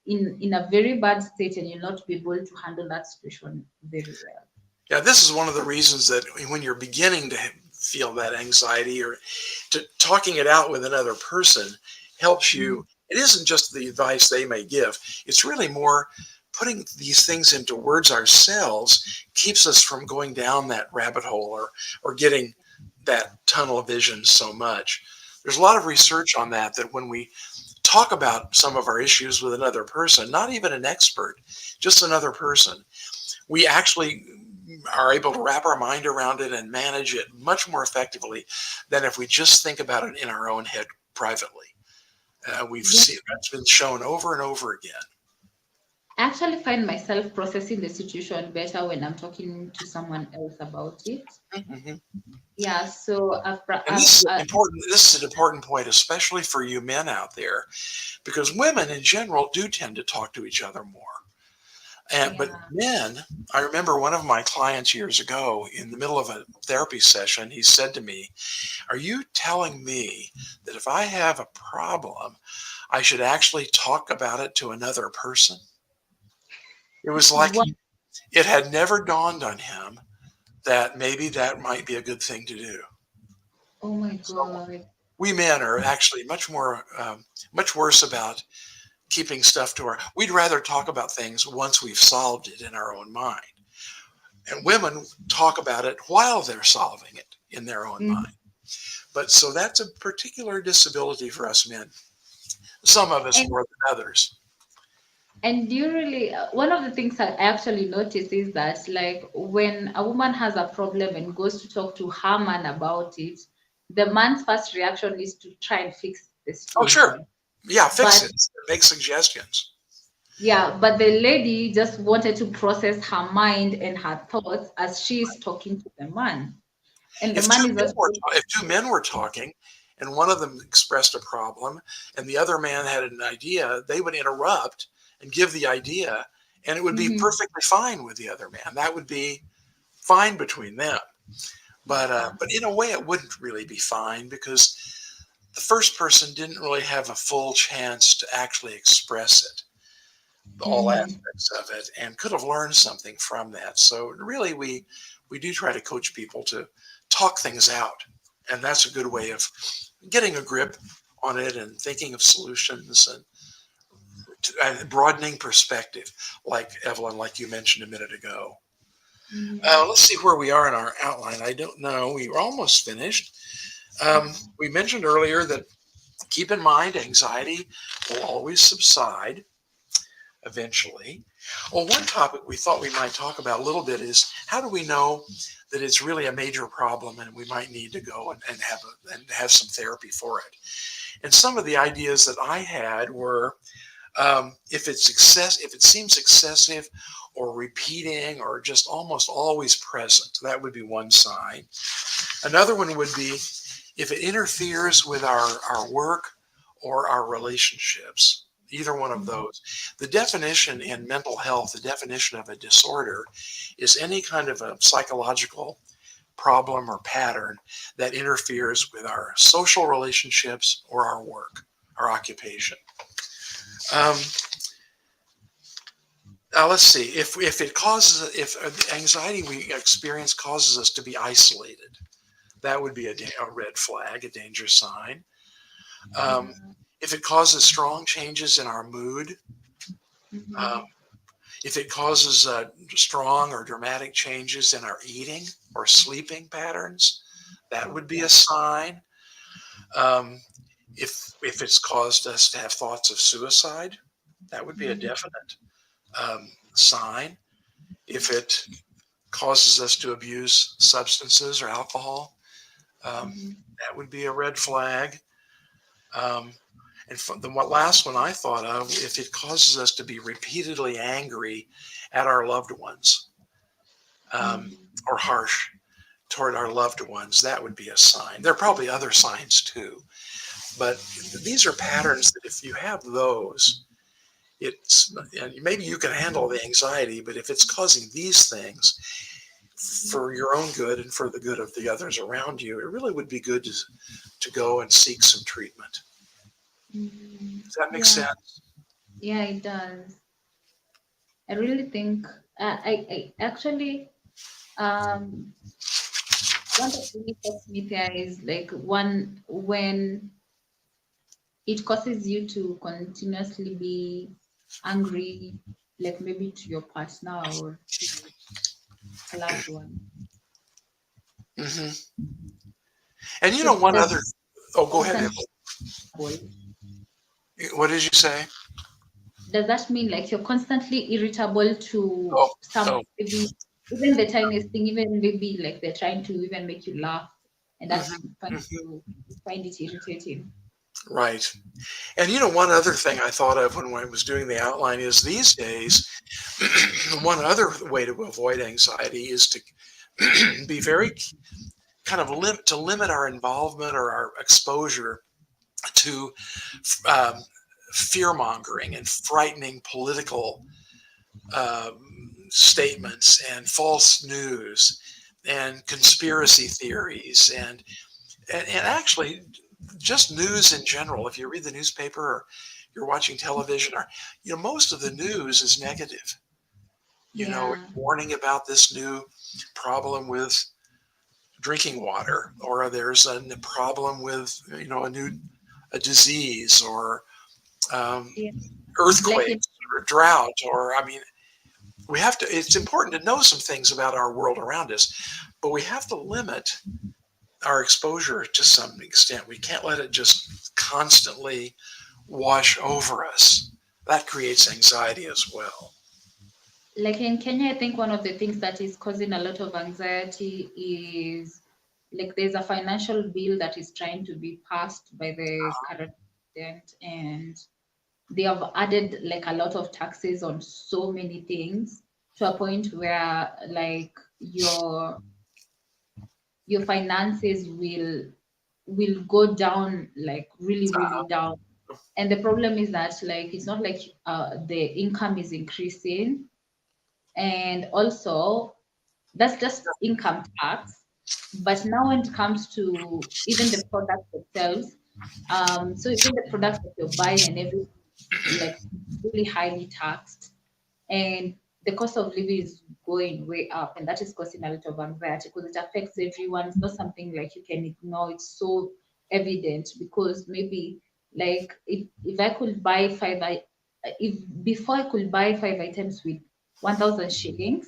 in a very bad state, and you'll not be able to handle that situation very well. Yeah, this is one of the reasons that when you're beginning to feel that anxiety or talking it out with another person helps Mm. you. It isn't just the advice they may give, it's really more putting these things into words ourselves keeps us from going down that rabbit hole or getting that tunnel vision so much. There's a lot of research on that when we talk about some of our issues with another person, not even an expert, just another person, we actually are able to wrap our mind around it and manage it much more effectively than if we just think about it in our own head privately. We've Yeah. seen that's been shown over and over again. I actually find myself processing the situation better when I'm talking to someone else about it. Mhm. Yeah, so And this is important. This is an important point, especially for you men out there, because women in general do tend to talk to each other more. But yeah. men, I remember one of my clients years ago in the middle of a therapy session, he said to me, "Are you telling me that if I have a problem, I should actually talk about it to another person?" It was like What? it had never dawned on him that maybe that might be a good thing to do. Oh my So God. we men are actually much worse about keeping stuff to our. We'd rather talk about things once we've solved it in our own mind, and women talk about it while they're solving it in their own Mhm. mind. But so that's a particular disability for us men. Some of us And more than others. and you really one of the things I actually notice is that like when a woman has a problem and goes to talk to her man about it, the man's first reaction is to try and fix the Oh, sure. situation. Yeah, fix But it. Make suggestions. yeah, but the lady just wanted to process her mind and her thoughts as she is talking to the man. And the If man two is men not were if two men were talking, and one of them expressed a problem, and the other man had an idea, they would interrupt and give the idea, and it would be Mhm. perfectly fine with the other man. That would be fine between them. Yeah. But in a way, it wouldn't really be fine because the first person didn't really have a full chance to actually express it, all Mhm. aspects of it, and could have learned something from that. So really, we do try to coach people to talk things out, and that's a good way of getting a grip on it and thinking of solutions and broadening perspective, like Evelyn, like you mentioned a minute ago. Mhm. Let's see where we are in our outline. I don't know. We were almost finished. We mentioned earlier that keep in mind anxiety will always subside eventually. Well, one topic we thought we might talk about a little bit is how do we know that it's really a major problem and we might need to go and have some therapy for it. And some of the ideas that I had were if it seems excessive or repeating or just almost always present, that would be one sign. Another one would be if it interferes with our work or our relationships, either one of those. The definition in mental health, the definition of a disorder is any kind of a psychological problem or pattern that interferes with our social relationships or our work, our occupation. Um, Now let's see if anxiety we experience causes us to be isolated. That would be a red flag, a danger sign. Um, Yeah. if it causes strong changes in our mood, um, Mhm. if it causes strong or dramatic changes in our eating or sleeping patterns, that would be Yeah. a sign. Um, if it's caused us to have thoughts of suicide, that would be a Mhm. definite sign. If it causes us to abuse substances or alcohol, Mhm. that would be a red flag. Um, and the last one I thought of, if it causes us to be repeatedly angry at our loved ones Mhm. or harsh toward our loved ones, that would be a sign. There are probably other signs too, but these are patterns that if you have those, it's and maybe you can handle the anxiety, but if it's causing these things for your own good and for the good of the others around you, it really would be good to go and seek some treatment. Mhm. Does that make Yeah. sense? Yeah, it does. I really think I actually um one that really gets me there is like one when it causes you to continuously be angry, like maybe to your partner or to a loved one. Hmm. And So one does other, oh, go ahead. constant Emily. irritable? What did you say? Does that mean like you're constantly irritable to Oh, some oh, maybe even the tiniest thing, even maybe like they're trying to even make you laugh, and that's hmm fun hmm to find it irritating. right. And one other thing I thought of when I was doing the outline is these days, one other way to avoid anxiety is to be very kind of limit our involvement or our exposure to um, fear mongering and frightening political statements and false news and conspiracy theories and actually just news in general. If you read the newspaper or you're watching television or most of the news is negative. Yeah. Warning about this new problem with drinking water, or there's a problem with a disease or um, Yeah. Like it. earthquakes or drought, or I mean, it's important to know some things about our world around us, but we have to limit our exposure to some extent. We can't let it just constantly wash over us. That creates anxiety as well. Like in Kenya, I think one of the things that is causing a lot of anxiety is like there's a financial bill that is trying to be passed by the current president, and they have added like a lot of taxes on so many things to a point where like your finances will go down like really down. And the problem is that like it's not like the income is increasing, and also that's just income tax. But now when it comes to even the products themselves, so even the products that you're buying and everything, like really highly taxed, and the cost of living is going way up, and that is causing a lot of anxiety because it affects everyone. It's not something like you can ignore. It's so evident because maybe like if I could buy if before I could buy 5 items with 1,000 shillings,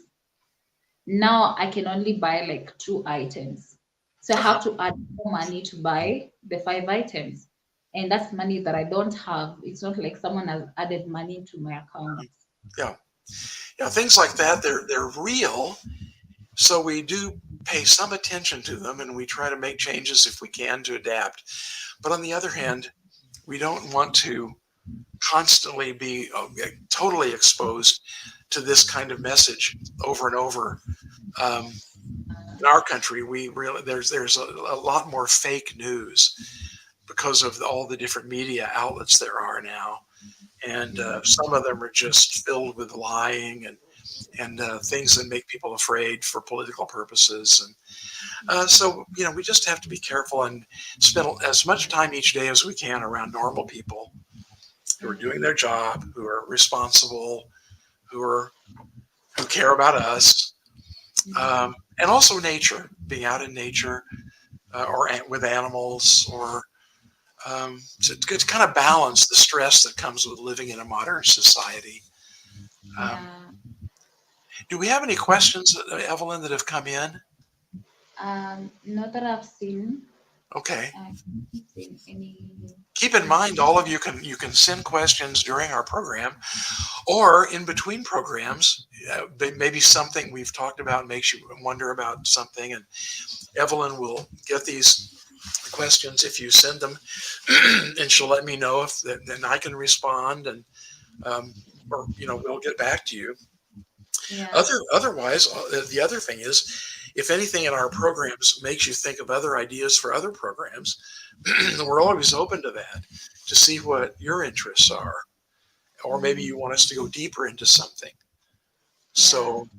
now I can only buy like 2 items. So I Uh-huh. have to add more money to buy the 5 items. And that's money that I don't have. It's not like someone has added money to my account. Yeah. Yeah. Things like that, they're real. So we do pay some attention to them and we try to make changes if we can to adapt. But on the other hand, we don't want to constantly be totally exposed to this kind of message over and over. Um, in our country, we really there's a lot more fake news because of all the different media outlets there are now, and some of them are just filled with lying and things that make people afraid for political purposes. And so, we just have to be careful and spend as much time each day as we can around normal people who are doing their job, who are responsible, who are who care about us, and also nature, being out in nature or with animals, or to kind of balance the stress that comes with living in a modern society. Um, Yeah. do we have any questions, Evelyn, that have come in? Not that I've seen. Okay. I haven't seen Keep in mind, anything. all of you can send questions during our program or in between programs. Maybe something we've talked about makes you wonder about something, and Evelyn will get these questions if you send them, and she'll let me know if then I can respond, and or we'll get back to you. Yeah. Otherwise, the other thing is, if anything in our programs makes you think of other ideas for other programs, we're always open to that, to see what your interests are, or maybe you want us to go deeper into something. Yeah. So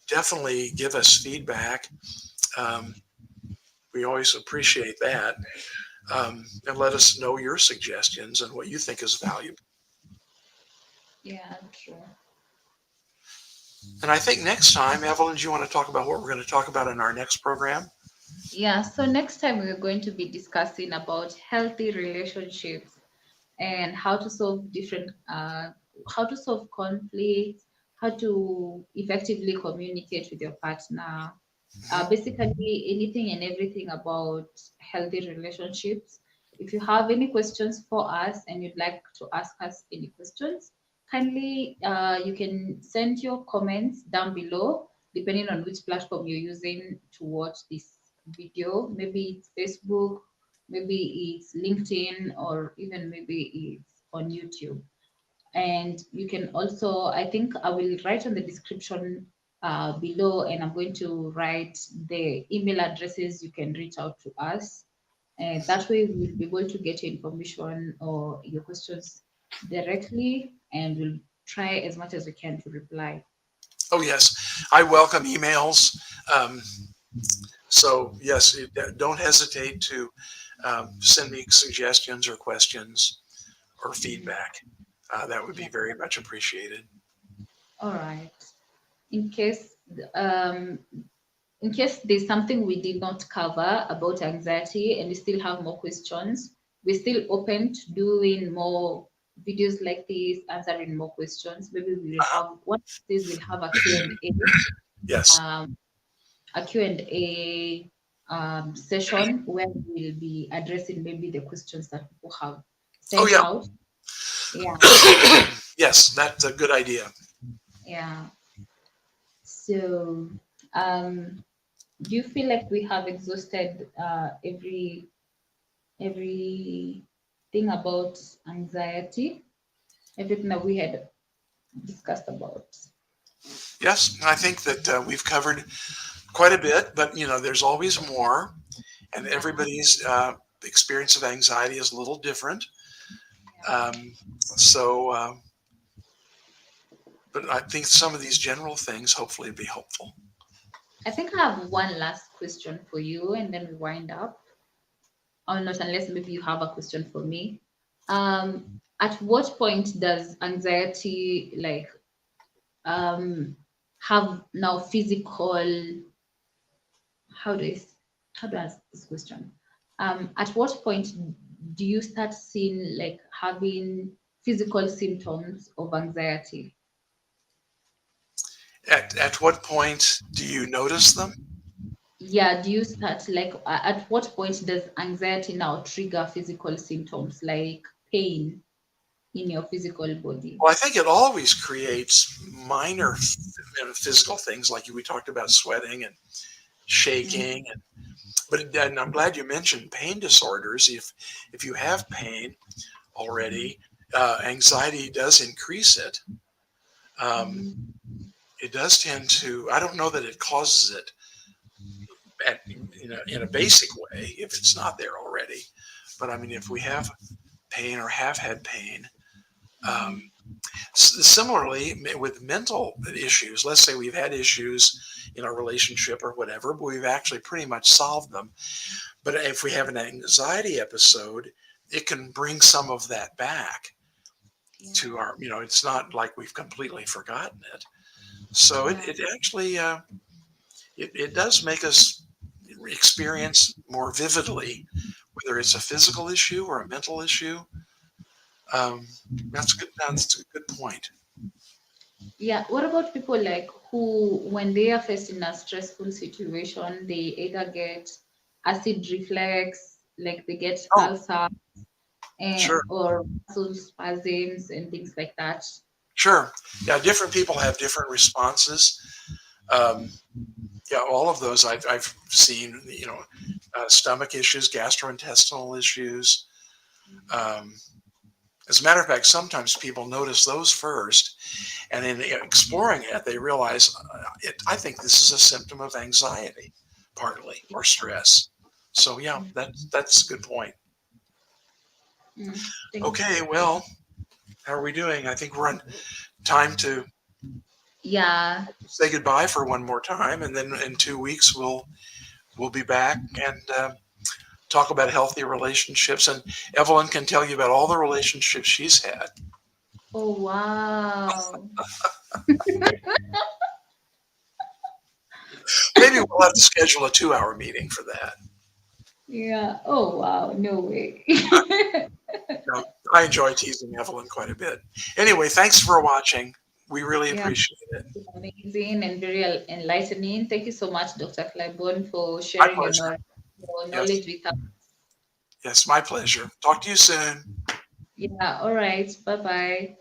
definitely give us feedback. Um, we always appreciate that. And let us know your suggestions and what you think is valuable. Yeah. True. And I think next time, Evelyn, do you want to talk about what we're going to talk about in our next program? Yeah. So next time we're going to be discussing about healthy relationships and how to solve conflicts, how to effectively communicate with your partner. Mhm. Basically, anything and everything about healthy relationships. If you have any questions for us and you'd like to ask us any questions, kindly you can send your comments down below, depending on which platform you're using to watch this video. Maybe it's Facebook, maybe it's LinkedIn, or even maybe it's on YouTube. And you can also, I think I will write on the description below, and I'm going to write the email addresses you can reach out to us. And that way we'll be able to get your information or your questions directly, and we'll try as much as we can to reply. Oh, yes. I welcome emails. Um, so, yes, don't hesitate to send me suggestions or questions or feedback. That would be Yeah. very much appreciated. All right. In case um, in case there's something we did not cover about anxiety and we still have more questions, we're still open to doing more videos like this, answering more questions. Maybe we'll Uh, have one of these, we'll have a Q&A, yes. um, a Q&A session where we'll be addressing maybe the questions that people have Oh, sent yeah. out. Yeah, Yes, that's a good idea. yeah. So, um, do you feel like we have exhausted everything about anxiety, everything that we had discussed about? Yes, I think that we've covered quite a bit, but there's always more, and Yeah, everybody's experience of anxiety is a little different. yeah. Um, so, but I think some of these general things hopefully be helpful. I think I have one last question for you, and then we wind up. Or not, unless maybe you have a question for me. At what point does anxiety um have now physical, how do I how do I ask this question? At what point do you start seeing like having physical symptoms of anxiety? At what point do you notice them? Yeah, do you start like at what point does anxiety now trigger physical symptoms like pain in your physical body? Well, I think it always creates minor physical things like we talked about sweating and Mm, shaking. And I'm glad you mentioned pain disorders. If you have pain already, anxiety does increase it. Um, mm, it does tend to. I don't know that it causes it in a basic way if it's not there already. But I mean, if we have pain or have had pain, um, mhm. similarly with mental issues, let's say we've had issues in our relationship or whatever, but we've actually pretty much solved them. But if we have an anxiety episode, it can bring some of that back to Yeah, our, it's not like we've completely forgotten it. So it, yeah, it actually, it does make us experience more vividly, whether it's a physical issue or a mental issue. Um, that's good. That's a good point. yeah. What about people like who, when they are faced in a stressful situation, they either get acid reflux, like they get Oh, ulcer, and sure, or muscle spasms and things like that. sure. Yeah, different people have different responses. Um, yeah, all of those I've seen. Stomach issues, gastrointestinal issues. Um, as a matter of fact, sometimes people notice those first, and in exploring it, they realize I think this is a symptom of anxiety, partly, or stress. So yeah, that's a good point. Mm, thank you. Okay, well, how are we doing? I think we're on time to Yeah. say goodbye for one more time, and then in 2 weeks we'll be back and talk about healthy relationships. And Evelyn can tell you about all the relationships she's had. Oh wow. Maybe we'll have to schedule a 2-hour meeting for that. Yeah. Oh wow. No way. No, I enjoy teasing Evelyn quite a bit. Anyway, thanks for watching. We really Yeah. appreciate it. Amazing and very enlightening. Thank you so much, Dr. Claiborne, for My sharing pleasure. your Yes, knowledge with us. yes, my pleasure. Talk to you soon. Yeah. All right. Bye bye.